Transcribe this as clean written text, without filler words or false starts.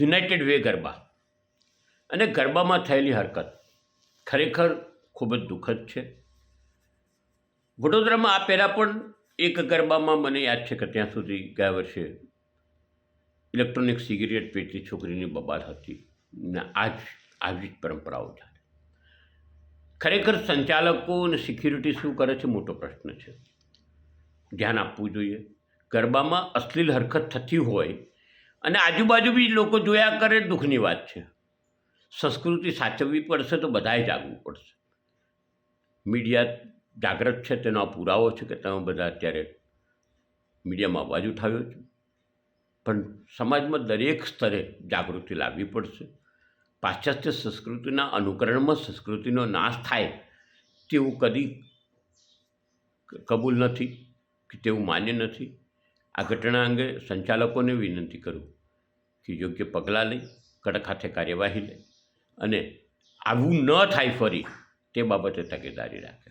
United way garba અને ગરબામાં થયેલી હરકત ખરેખર ખૂબ જ દુઃખદ છે. વડોદરામાં આ પહેલાં પણ એક ગરબામાં મને યાદ છે કે ત્યાં સુધી ગયા વર્ષે ઇલેક્ટ્રોનિક સિગરેટ પીતી છોકરીની બબાલ હતી ને આવી જ પરંપરાઓ ચાલે. ખરેખર સંચાલકો અને સિક્યુરિટી શું કરે છે મોટો પ્રશ્ન છે. ધ્યાન આપવું જોઈએ. ગરબામાં અશ્લીલ હરકત થતી હોય અને આજુબાજુ બી લોકો જોયા કરે, દુઃખની વાત છે. સંસ્કૃતિ સાચવવી પડશે તો બધાએ જાગવું પડશે. મીડિયા જાગૃત છે તેનો આ પુરાવો છે કે તમે બધા અત્યારે મીડિયામાં અવાજ ઉઠાવ્યો છે. પણ સમાજમાં દરેક સ્તરે જાગૃતિ લાવવી પડશે. પાશ્ચાત્ય સંસ્કૃતિના અનુકરણમાં સંસ્કૃતિનો નાશ થાય તેવું કદી કબૂલ નથી કે તેવું માન્ય નથી. આ ઘટના અંગે સંચાલકોને વિનંતી કરું કે યોગ્ય પગલાં લઈ કડક હાથે કાર્યવાહી લે અને આવું ન થાય ફરી તે બાબતે તકેદારી રાખે.